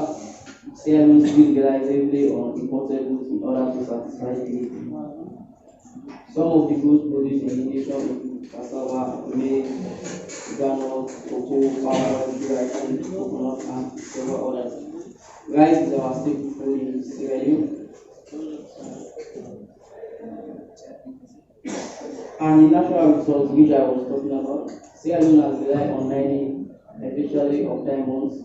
M: Sierra Leone still relies heavily on imported goods in order to satisfy the need. Some of the goods produced in the nation include cassava, maize, groundnut, cocoa, palm oil, rice, coconut, and several others. Rice is our staple food in Sierra Leone. And the natural resource which I was talking about, Sierra Leone has relied on mining, especially of diamonds,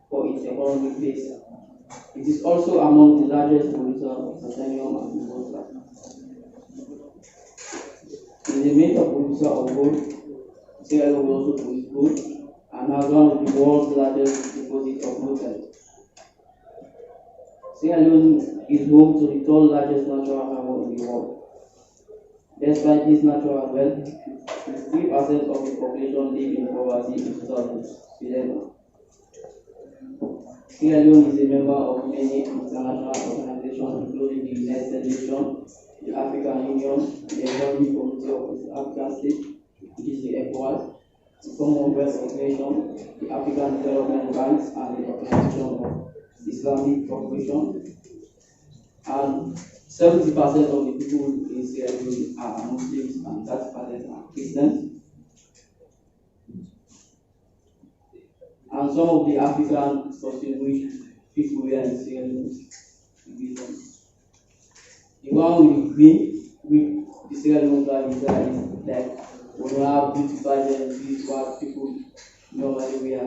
M: for its economic base. It is also among the largest producers of titanium and gold. It is a major producer of gold, Sierra Leone will also produce gold and has one of the world's largest deposits of metal. Sierra Leone is home to the third largest natural harbour in the world. Despite this natural wealth, 53% of the population live in poverty in 2011. Sierra Leone is a member of many international organizations, including the United Nations, the African Union, the Economic Community of the African States, which is the ECOWAS, the Commonwealth of Nations, the African Development Bank, and the Organization of Islamic Cooperation. And 70% of the people in Sierra Leone are Muslims and 30% are Christians. And some of the African distinguished people here in Sierra Leone. The one with the green, with the Sierra Leone flag is like when you have beautified and this is what people normally wear.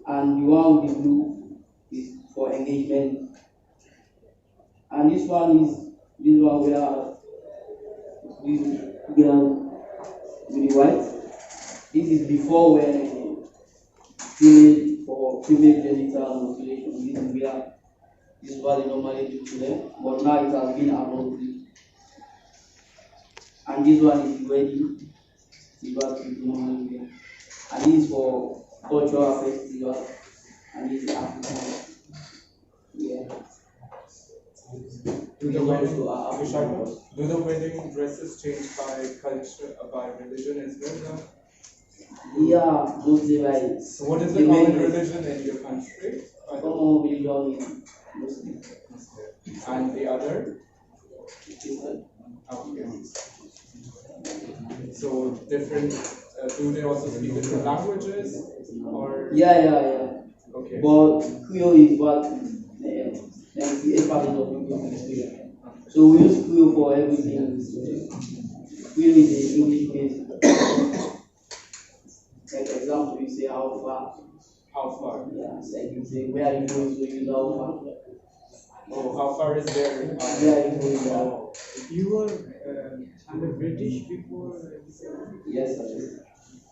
M: And the one with the blue is for engagement. And this one where this girl with the white. This is before when female genital mutilation. This is what they normally do to them, but now it has been allowed. And this one is wedding. This is what people normally wear. And this is for cultural festival. And this is African. Yeah.
B: Do the wedding dresses change by culture, by religion as well?
M: Yeah, mostly by.
B: So what is the common religion in your country?
M: Common religion is Muslim.
B: And the other?
M: Christian.
B: Okay. So different. Do they also speak different languages? Or
M: Yeah.
B: Okay.
M: But Creole is what 98% of people speak. So we use Creole for everything. Creole is the English base. Like example, you say how far.
B: How far?
M: Yeah, it's like you say where are you going, so you use how far.
B: Oh, how far is there?
M: Where are you going?
N: You were under British before?
M: Yes, sir.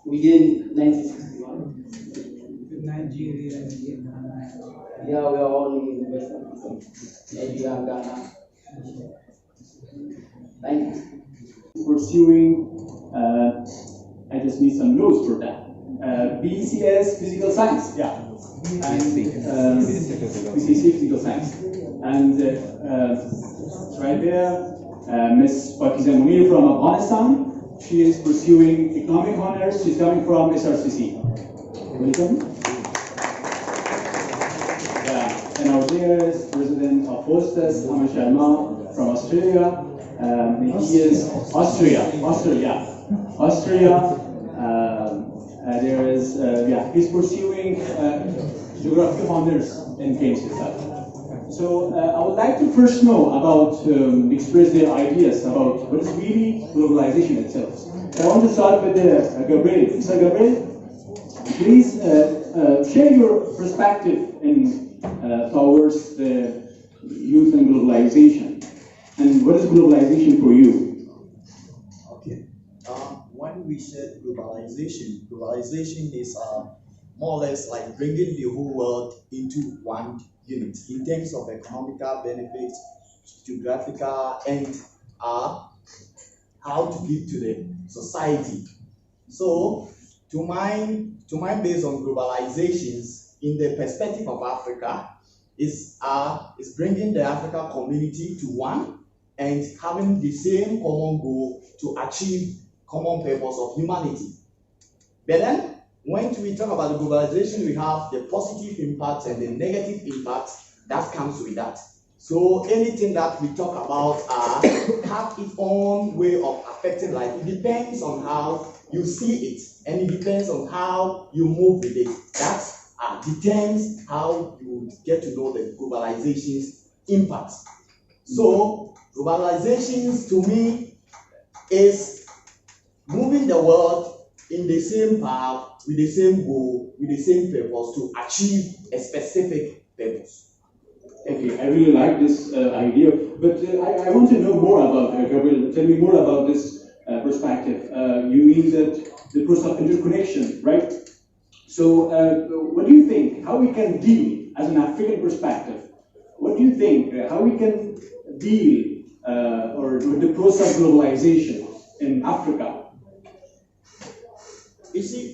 M: Within 1961.
N: With Nigeria and Vietnam.
M: Yeah, we are all in West Africa. Nigeria and Ghana. Thank you.
O: Pursuing, I just need some notes for that. BCS Physical Science, yeah. And BCC Physical Science. And it's right there, Ms. Pakiza Munir from Afghanistan. She is pursuing economic honors. She's coming from SRCC. Welcome. Yeah. And our dearest president of Hostess, Aman Sharma from Australia. He is Austria. There is, he's pursuing geography honors in KMC itself. So I would like to first know about, express their ideas about what is really globalization itself. So I want to start with Gabriel. Mr. Gabriel, please share your perspective in towards the youth and globalization. And what is globalization for you?
P: Okay. When we said globalization is more or less like bringing the whole world into one unit in terms of economical benefits, geographical, and how to give to the society. So, to mine based on globalizations in the perspective of Africa is bringing the African community to one and having the same common goal to achieve common purpose of humanity. But then, when we talk about the globalization, we have the positive impacts and the negative impacts that comes with that. So anything that we talk about have its own way of affecting life. It depends on how you see it, and it depends on how you move with it. That determines how you get to know the globalization's impacts. So globalizations to me is moving the world in the same path, with the same goal, with the same purpose to achieve a specific purpose.
O: Okay, I really like this idea, but I want to know more about Gabriel. Tell me more about this perspective. You mean that the process of interconnection, right? So what do you think, how we can deal, as an African perspective, what do you think, how we can deal or with the process of globalization in Africa?
P: You see,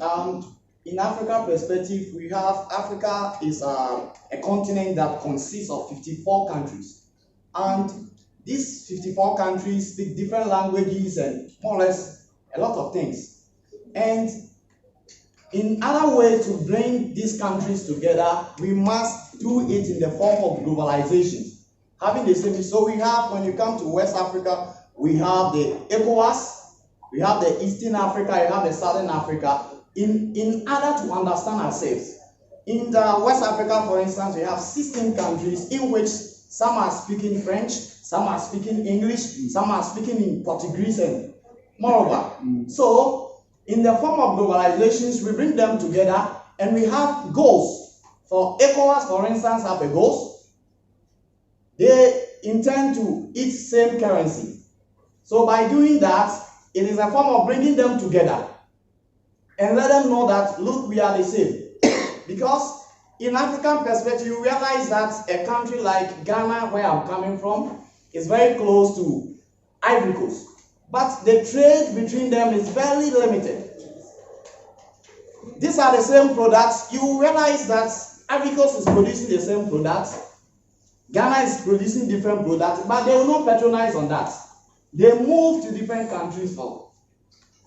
P: in Africa perspective, we have Africa is a continent that consists of 54 countries. And these 54 countries speak different languages and more or less a lot of things. And in other ways to bring these countries together, we must do it in the form of globalization. Having the same, so we have, when you come to West Africa, we have the ECOWAS, we have the Eastern Africa, you have the Southern Africa. In order to understand ourselves, in the West Africa, for instance, we have 16 countries in which some are speaking French, some are speaking English, some are speaking in Portuguese and moreover. So, in the form of globalizations, we bring them together and we have goals. For ECOWAS, for instance, have a goals. They intend to eat same currency. So by doing that, it is a form of bringing them together and let them know that, look, we are the same. Because in African perspective, you realize that a country like Ghana, where I'm coming from, is very close to Ivory Coast. But the trade between them is very limited. These are the same products. You realize that Ivory Coast is producing the same products. Ghana is producing different products, but they will not patronize on that. They move to different countries for,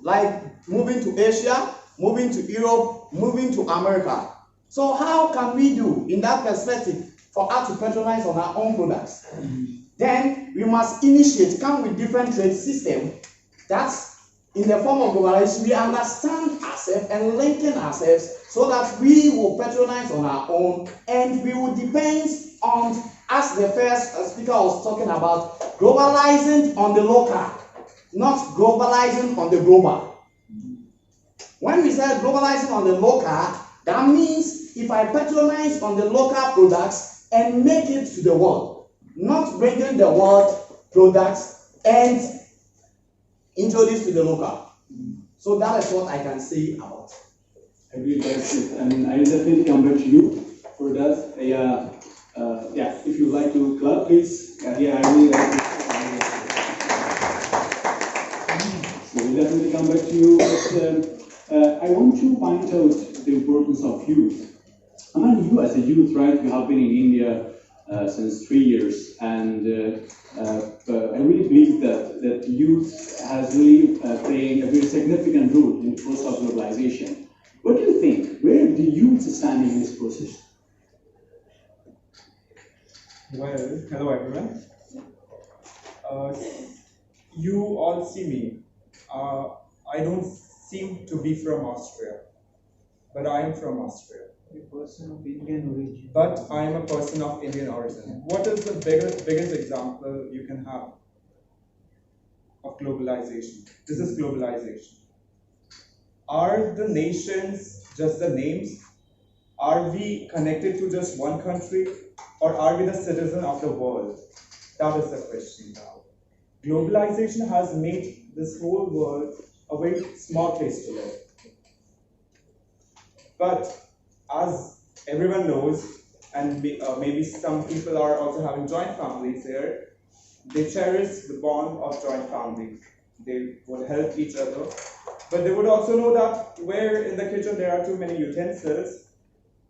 P: like moving to Asia, moving to Europe, moving to America. So how can we do in that perspective for us to patronize on our own products? Then we must initiate, come with different trade system that's in the form of globalization. We understand ourselves and linking ourselves so that we will patronize on our own and we will depend on, as the first speaker was talking about, globalizing on the local, not globalizing on the global. When we say globalizing on the local, that means if I patronize on the local products and make it to the world, not bringing the world products and introduce to the local. So that is what I can say about it.
O: I really like it, and I definitely come back to you for that. Yeah, if you like to clap, please. Yeah, I really like it. So we definitely come back to you, but I want to point out the importance of youth. I mean, you as a youth, right? You have been in India since 3 years, and I really believe that youth has really playing a very significant role in the process of globalization. What do you think? Where the youth standing in this process?
B: Well, hello everyone. You all see me. I don't seem to be from Austria, but I am from Austria.
N: A person of Indian origin.
B: But I am a person of Indian origin. What is the biggest example you can have of globalization? This is globalization. Are the nations just the names? Are we connected to just one country? Or are we the citizen of the world? That is the question now. Globalization has made this whole world a very small place to live. But as everyone knows, and maybe some people are also having joint families here, they cherish the bond of joint family. They would help each other. But they would also know that where in the kitchen there are too many utensils,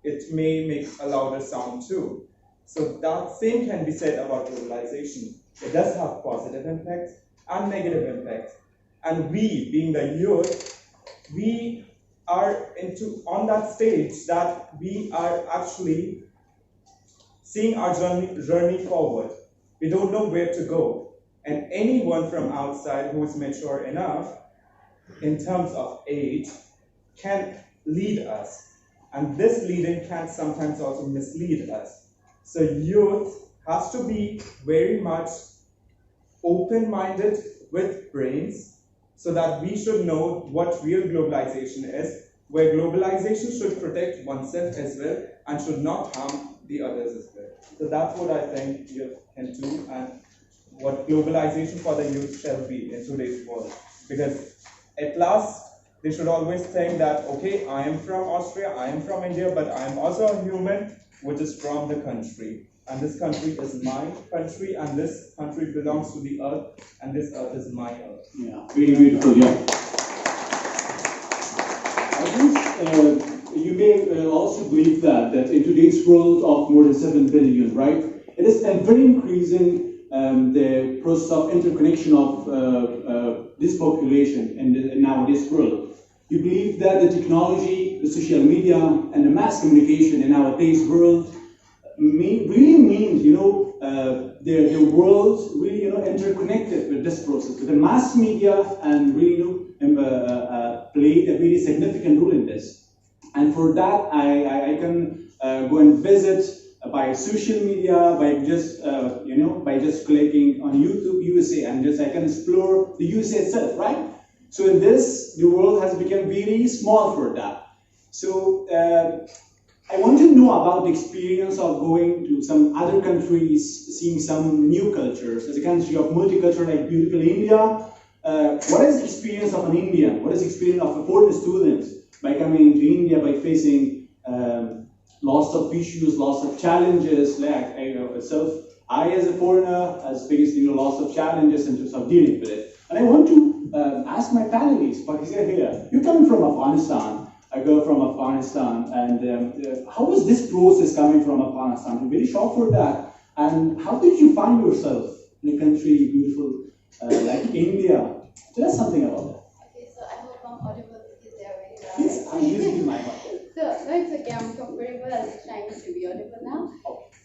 B: it may make a louder sound too. So that same can be said about globalization. It does have positive impacts and negative impacts. And we, being the youth, we are on that stage that we are actually seeing our journey forward. We don't know where to go. And anyone from outside who is mature enough, in terms of age, can lead us. And this leading can sometimes also mislead us. So youth has to be very much open-minded with brains so that we should know what real globalization is, where globalization should protect oneself as well and should not harm the others as well. So that's what I think youth can do and what globalization for the youth shall be in today's world. Because at last, they should always think that, okay, I am from Austria, I am from India, but I am also a human which is from the country. And this country is my country, and this country belongs to the earth, and this earth is my earth.
O: Yeah, very beautiful, yeah. I think you may also believe that in today's world of more than 7 billion, right, it is very increasing the process of interconnection of this population in nowadays world. You believe that the technology, the social media, and the mass communication in nowadays world really means, the world really, interconnected with this process. So the mass media and really, played a very significant role in this. And for that, I can go and visit by social media, by just, by just clicking on YouTube USA, and I can explore the USA itself, right? So in this, the world has become very small for that. So I want to know about the experience of going to some other countries, seeing some new cultures. As a country of multicultural like beautiful India, what is the experience of an Indian? What is the experience of a foreign student by coming to India, by facing lots of issues, lots of challenges? Like I as a foreigner has faced lots of challenges in terms of dealing with it. And I want to ask my panelists, Pakistan here, you're coming from Afghanistan, a girl from Afghanistan, and how was this process coming from Afghanistan? I'm very shocked for that. And how did you find yourself in a country beautiful like India? Tell us something about that.
Q: Okay, so I hope I'm audible because they are very loud.
O: Yes, I'm using my mic.
Q: So, no, it's okay, I'm comfortable. I'm trying to be audible now.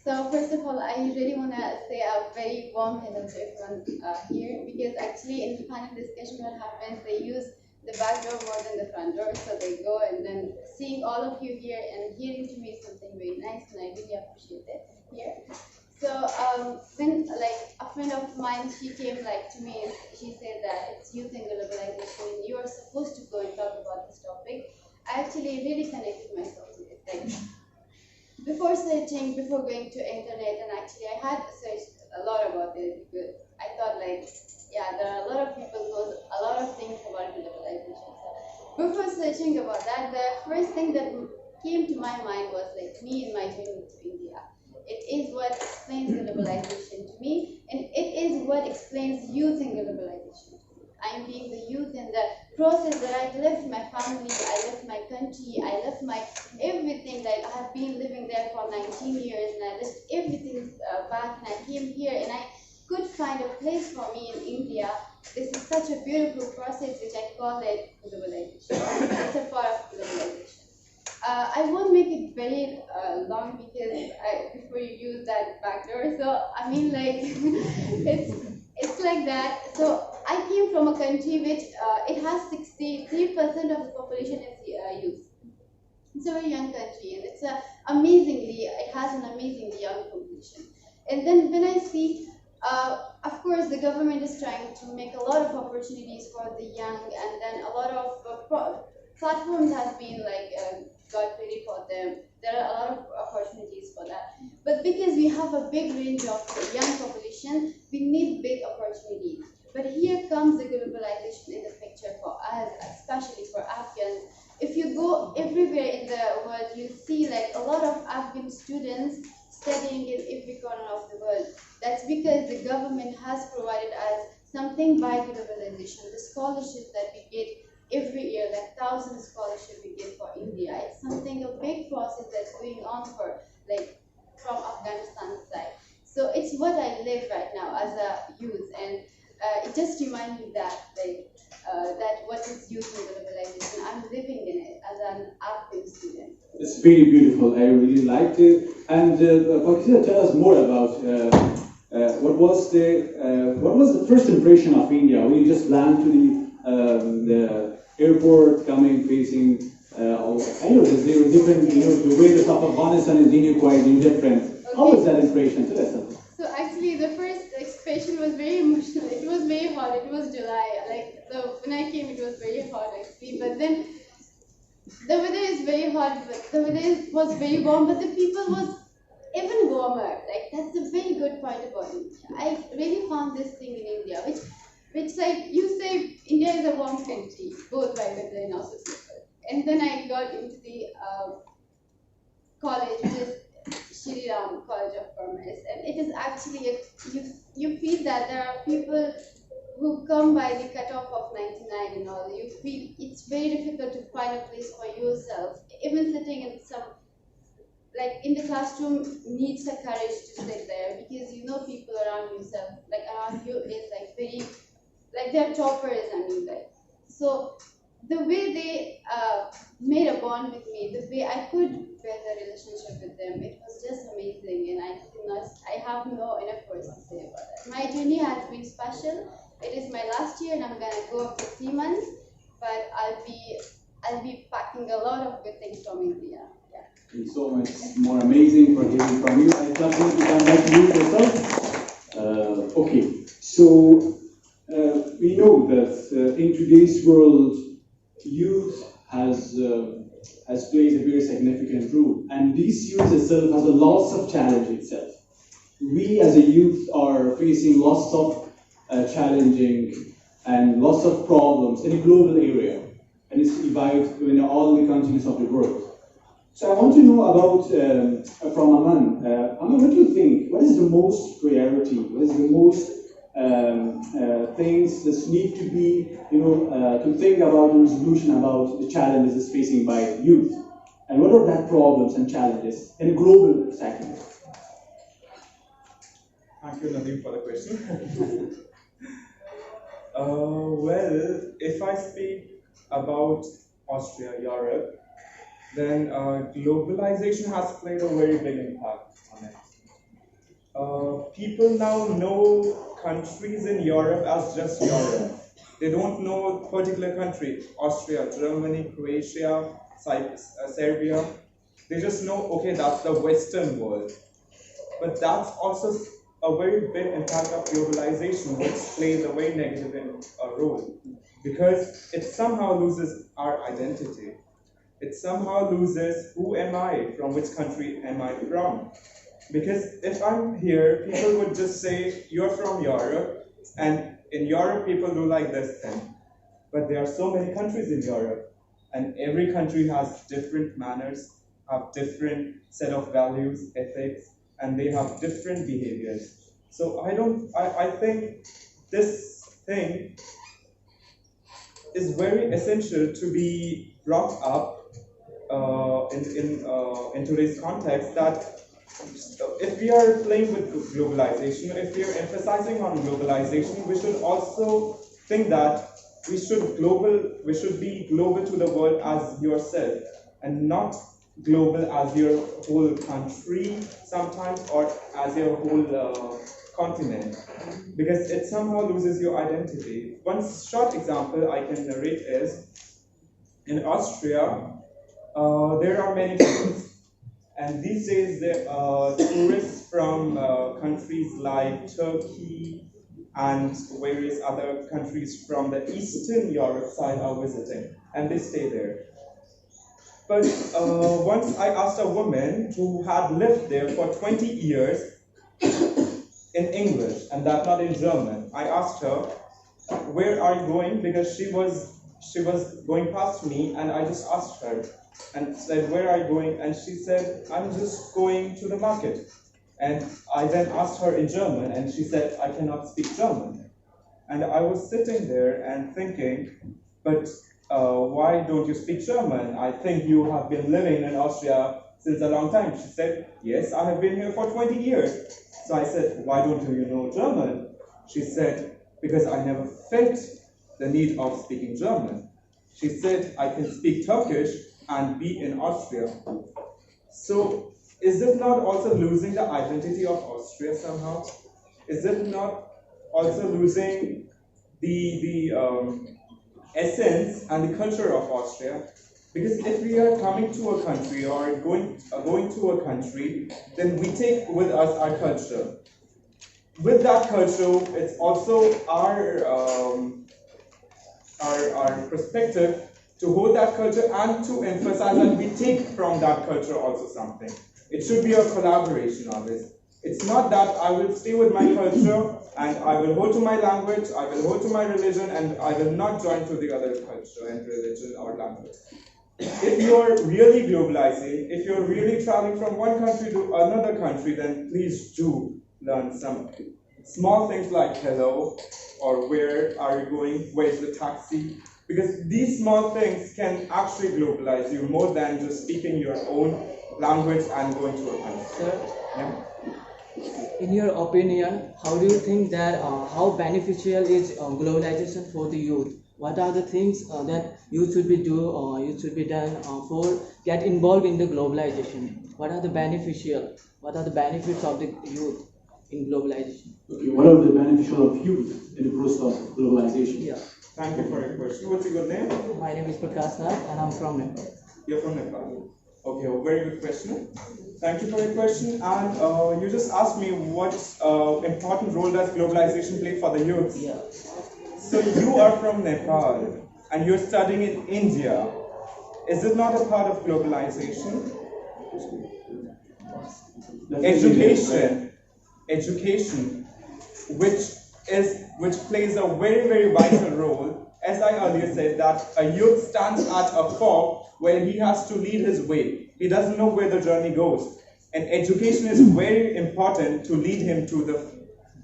Q: So, first of all, I really want to say a very warm hello to everyone here, because actually in the panel discussion, what happens, they use the back door more than the front door, so they go, and then seeing all of you here and hearing to me is something very nice, and I really appreciate it here. So when a friend of mine, she came to me and she said that it's youth and globalization and you are supposed to go and talk about this topic, I actually really connected myself to it. Before searching, before going to internet, and actually I had searched a lot about it because I thought yeah, there are a lot of people who know a lot of things about globalization. So before searching about that, the first thing that came to my mind was me and my journey to India. It is what explains globalization to me, and it is what explains youth and globalization to me. I'm being the youth in the process that I left my family, I left my country, I left my everything. I have been living there for 19 years, and I left everything back, and I came here, and I could find a place for me in India. This is such a beautiful process, which I call it globalization. It's a part of globalization. I won't make it very long because before you use that backdoor. So I mean, it's like that. So I came from a country which it has 63% of the population is youth. It's a very young country, and it has an amazingly young population. And then when I see, of course, the government is trying to make a lot of opportunities for the young, and then a lot of platforms have been got ready for them. There are a lot of opportunities for that. But because we have a big range of young population, we need big opportunities. But here comes the globalization in the picture for us, especially for Afghans. If you go everywhere in the world, you see a lot of Afghan students studying in every corner of the world. That's because the government has provided us something by globalization. The scholarship that we get every year, 1,000 scholarships we get for India. It's something, a big process that's going on from Afghanistan's side. So it's what I live right now as a youth, and it just reminds me that what is youth and globalization. I'm living in it as an Afghan student.
O: It's very beautiful. I really liked it. And Pakistan, tell us more about what was the first impression of India when you just landed to the airport, facing. I know that they were different. The weather of Afghanistan and India quite different. Okay. How was that impression? Tell us something.
Q: So actually, the first expression was very emotional. It was very hot. It was July. So when I came, it was very hot actually. But then the weather is very hot. But the weather was very warm. But the people was even warmer. That's a very good point about India. I really found this thing in India, which which like you say India is a warm country, both by weather and also people. And then I got into the college, which is Shri Ram College of Commerce, and it is actually you feel that there are people who come by the cutoff of 99 and all. You feel it's very difficult to find a place for yourself. Even sitting in some, like in the classroom, needs a courage to sit there because you know people around yourself, like around you is like very, like they're toppers. I mean, like so. The way they made a bond with me, the way I could build a relationship with them, it was just amazing, and I have no enough words to say about it. My journey has been special. It is my last year, and I'm gonna go up for 3 months, but I'll be packing a lot of good things from India. Yeah.
O: It's so much more amazing for hearing from you. I'd love to come back to you yourself. Okay, so we know that in today's world, youth has played a very significant role, and this youth itself has a lots of challenge itself. We as a youth are facing lots of challenging and lots of problems in a global area, and it's revived in all the countries of the world. So I want to know about from Aman. Aman, what do you think? What is the most priority? What is the most things that need to be, to think about the solution about the challenges facing by youth, and what are that problems and challenges in a global setting?
B: Thank you, Nadeem, for the question. Well, if I speak about Austria, Europe, then globalization has played a very big impact on it. People now know countries in Europe as just Europe. They don't know a particular country, Austria, Germany, Croatia, Serbia. They just know, okay, that's the Western world. But that's also a very big impact of globalization, which plays a very negative role, because it somehow loses our identity. It somehow loses, who am I, from which country am I from? Because if I'm here, people would just say, you're from Europe, and in Europe people do like this thing. But there are so many countries in Europe, and every country has different manners, have different set of values, ethics, and they have different behaviors. So I think this thing is very essential to be brought up in today's context, that if we are playing with globalization, if we are emphasizing on globalization, we should also think that we should be global to the world as yourself, and not global as your whole country sometimes, or as your whole continent, because it somehow loses your identity. One short example I can narrate is, in Austria, there are many tourists. And these days, tourists from countries like Turkey and various other countries from the Eastern Europe side are visiting, and they stay there. But once I asked a woman who had lived there for 20 years in English, and that not in German, I asked her, where are you going? Because she was going past me, and I just asked her and said, where are you going? And she said, I'm just going to the market. And I then asked her in German, and she said, I cannot speak German. And I was sitting there and thinking, but why don't you speak German? I think you have been living in Austria since a long time. She said, yes, I have been here for 20 years. So I said, why don't you know German? She said, because I never felt the need of speaking German. She said, I can speak Turkish and be in Austria. So is it not also losing the identity of Austria somehow? Is it not also losing the essence and the culture of Austria? Because if we are coming to a country or going to a country, then we take with us our culture. With that culture, it's also our perspective to hold that culture and to emphasize that we take from that culture also something. It should be a collaboration of this. It's not that I will stay with my culture and I will hold to my language, I will hold to my religion, and I will not join to the other culture and religion or language. If you're really globalizing, if you're really traveling from one country to another country, then please do learn some small things like hello, or where are you going, where's the taxi, because these small things can actually globalize you more than just speaking your own language and going to a country.
R: Sir,
B: Yeah.
R: in your opinion, how do you think that how beneficial is globalization for the youth? What are the things that youth should be done for get involved in the globalization? What are the What are the benefits of the youth in globalization?
S: Okay, what are the beneficial of youth in the process of globalization?
R: Yeah.
B: Thank you for your question. What's your good name?
R: My name is Prakash Nath and I'm from Nepal.
B: You're from Nepal. Okay, well, very good question. Thank you for your question. And you just asked me what important role does globalization play for the youth?
R: Yeah.
B: So you are from Nepal and you're studying in India. Is it not a part of globalization? Education, which plays a very, very vital role. As I earlier said, that a youth stands at a fork where he has to lead his way. He doesn't know where the journey goes. And education is very important to lead him to the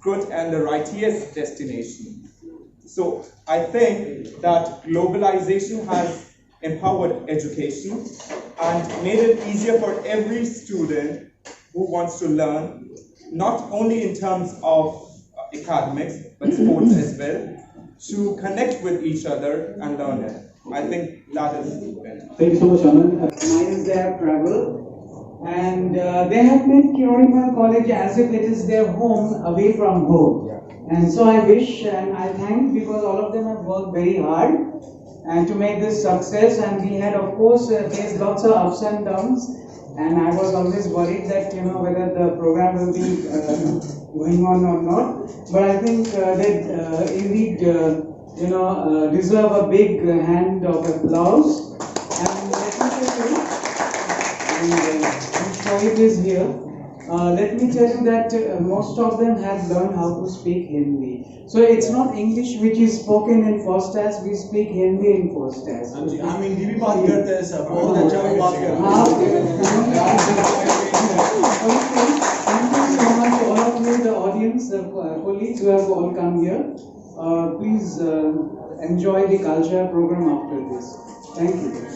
B: good and the righteous destination. So I think that globalization has empowered education and made it easier for every student who wants to learn, not only in terms of academics, but sports as well, to connect with each other and learn it. I think that is better.
S: Thank you so much, Anand.
N: Mine is their travel, and they have made Kirorimal College as if it is their home away from home. And so I wish and I thank, because all of them have worked very hard and to make this success. And we had, of course, faced lots of ups and downs. And I was always worried that, whether the program will be going on or not. But I think that indeed, deserve a big hand of applause. And let me tell you, and Shahid is here. Let me tell you that most of them have learned how to speak Hindi. So it's not English which is spoken in first class, we speak Hindi in first class.
O: हम हिंदी भी बात करते हैं sir, बहुत अच्छा वो बात करते हैं।
N: Thank you so much all of you, the audience, colleagues who have all come here. Please enjoy the culture program after this. Thank you.